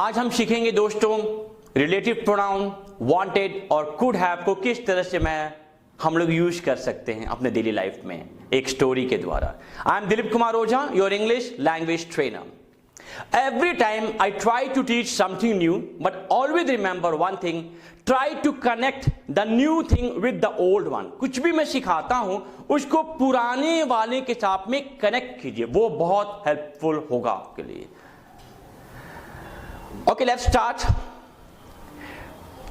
आज हम सीखेंगे दोस्तों रिलेटिव प्रोनाउन वांटेड और कुड हैव को किस तरह से हम लोग यूज कर सकते हैं अपने डेली लाइफ में एक स्टोरी के द्वारा। I am Dilip Kumar Ojha, your English language trainer. Every time I try to teach something new, but always remember one thing, try to connect the new thing with the old one। कुछ भी मैं सिखाता हूं उसको पुराने वाले के साथ में कनेक्ट कीजिए, वो बहुत हेल्पफुल होगा आपके लिए। Okay, let's start.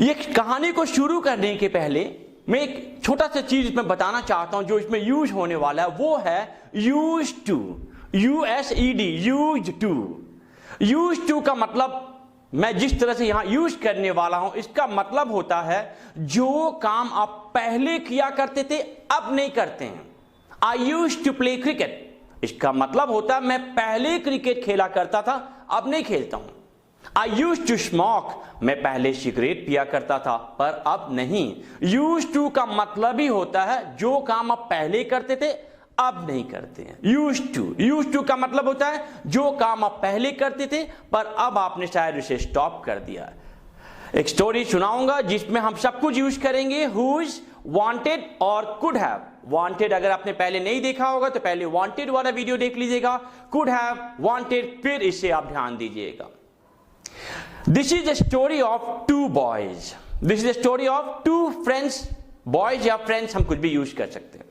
ये कहानी को शुरू करने के पहले मैं एक छोटा सा चीज इसमें बताना चाहता हूं जो इसमें यूज होने वाला है, वो है use to. USED, use to. Use to का मतलब मैं जिस तरह से यहां यूज करने वाला हूं, इसका मतलब होता है जो काम आप पहले किया करते थे अब नहीं करते हैं। आई यूज टू प्ले क्रिकेट, इसका मतलब होता है मैं पहले क्रिकेट खेला करता था अब नहीं खेलता हूं। आई यूज टू स्मोक, मैं पहले सिगरेट पिया करता था पर अब नहीं। यूज टू का मतलब ही होता है जो काम आप पहले करते थे अब नहीं करते हैं। यूज टू का मतलब होता है जो काम आप पहले करते थे पर अब आपने शायद उसे स्टॉप कर दिया। एक स्टोरी सुनाऊंगा जिसमें हम सब कुछ यूज करेंगे, हुज, वांटेड और कुड हैव। वांटेड अगर आपने पहले नहीं देखा होगा तो पहले वांटेड वाला वीडियो देख लीजिएगा, कुड हैव, वांटेड, फिर इसे आप ध्यान दीजिएगा। This is a story of two boys. This is a story of two friends. Boys या फ्रेंड्स हम कुछ भी यूज कर सकते हैं।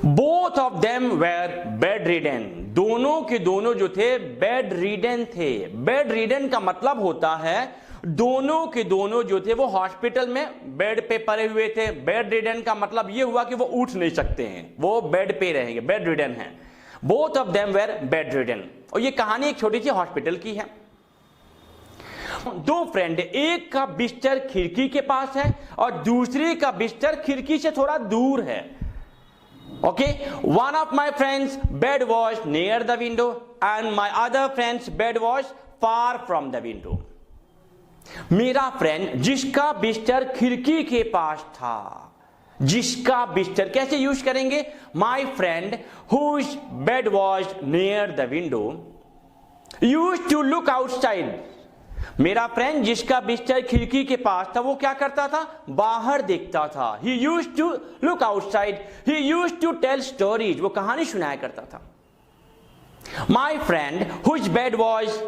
Both of them were bedridden, दोनों के दोनों जो थे बेड रिडन थे। बेड रिडन का मतलब होता है दोनों के दोनों जो थे वो हॉस्पिटल में बेड पे पड़े हुए थे। बेड रिडन का मतलब ये हुआ कि वो उठ नहीं सकते हैं, वो बेड पे रहेंगे, बेड रिडन है। Both of them were bed ridden. और ये कहानी एक छोटी सी हॉस्पिटल की है। दो फ्रेंड, एक का बिस्तर खिड़की के पास है और दूसरे का बिस्तर खिड़की से थोड़ा दूर है। Okay, one of my friends' bed was near the window and my other friend's bed was far from the window। मेरा फ्रेंड जिसका बिस्तर खिड़की के पास था, जिसका बिस्तर कैसे यूज करेंगे? My friend whose bed was near the window used to look outside। मेरा फ्रेंड जिसका बिस्तर खिड़की के पास था वो क्या करता था? बाहर देखता था। He used to look outside, he used to tell stories, वो कहानी सुनाया करता था। My friend whose bed was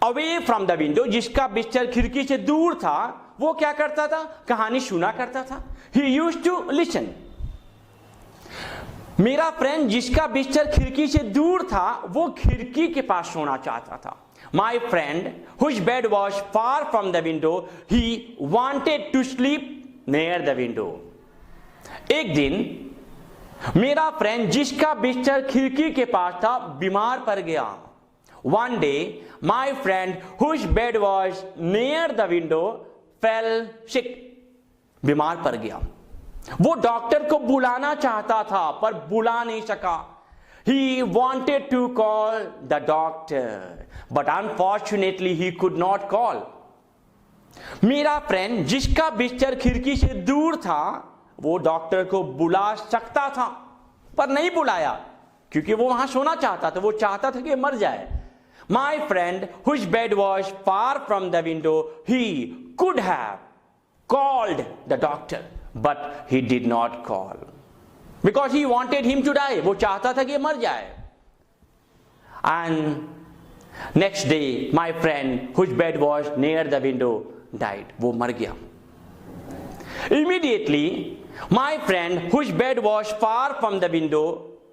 away from the window, जिसका बिस्तर खिड़की से दूर था वो क्या करता था? कहानी सुना करता था। He used to listen। मेरा फ्रेंड जिसका बिस्तर खिड़की से दूर था वो खिड़की के पास सोना चाहता था। My friend whose bed was far from the window, he wanted to sleep near the window। एक दिन मेरा फ्रेंड जिसका बिस्तर खिड़की के पास था बीमार पड़ गया। One day my friend whose bed was near the window fell sick। बीमार पड़ गया। वो डॉक्टर को बुलाना चाहता था पर बुला नहीं सका। He wanted to call the doctor, but unfortunately he could not call। मेरा फ्रेंड जिसका बिस्तर खिड़की से दूर था वो डॉक्टर को बुला सकता था पर नहीं बुलाया क्योंकि वो वहां सोना चाहता था, वो चाहता था कि मर जाए। My friend whose bed was far from the window, he could have called the doctor, but he did not call because he wanted him to die। वो चाहता था कि मर जाए। And next day my friend whose bed was near the window died। वो मर गया। Immediately my friend whose bed was far from the window,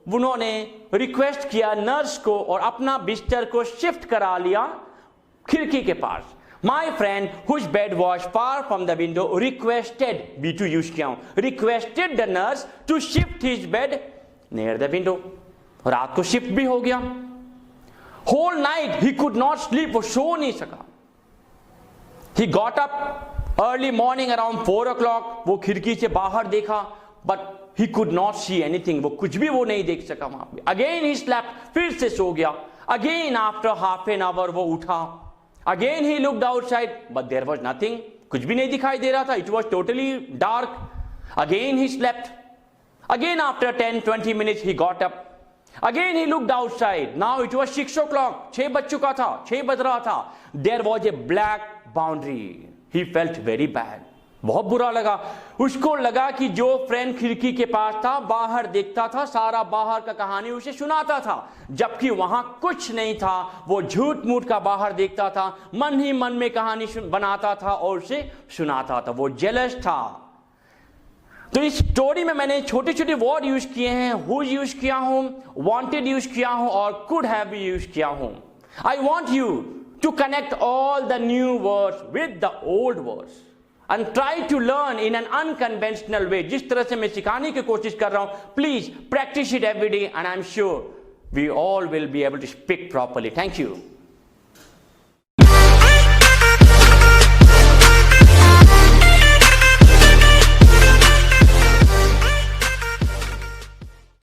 उन्होंने रिक्वेस्ट किया नर्स को और अपना बिस्तर को शिफ्ट करा लिया खिड़की के पास। My friend whose bed was far from the window requested, B2 use किया हूं, requested the nurse to shift his bed near the window। रात को शिफ्ट भी हो गया। Whole night he could not sleep, वो सो नहीं सका। He got up early morning around 4 o'clock, वो खिड़की से बाहर देखा but he could not see anything, वो कुछ भी वो नहीं देख सका वहां पे। Again he slept, फिर से सो गया। Again after half an hour वो उठा। Again he looked outside, but there was nothing, कुछ भी नहीं दिखाई दे रहा था। It was totally dark। Again he slept। Again after 10-20 minutes he got up। Again he looked outside. Now it was 6 o'clock. 6 बज चुका था, 6 बज रहा था. There was a black boundary. He felt very bad. बहुत बुरा लगा. उसको लगा कि जो फ्रेंड खिड़की के पास था, बाहर देखता था, सारा बाहर का कहानी उसे सुनाता था, जबकि वहां कुछ नहीं था. वो झूठ मूठ का बाहर देखता था, मन ही मन में कहानी बनाता था और उसे सुनाता था. वो जेलस था. तो इस स्टोरी में मैंने छोटे छोटे वर्ड यूज किए हैं. हुज यूज किया हूं, वांटेड यूज किया हूं और कुड हैव यूज किया हूं. I want you to connect all the new words with the old words and try to learn in an unconventional way. जिस तरह से मैं सिखाने की कोशिश कर रहा हूं, please practice it every day and I'm sure we all will be able to speak properly. Thank you.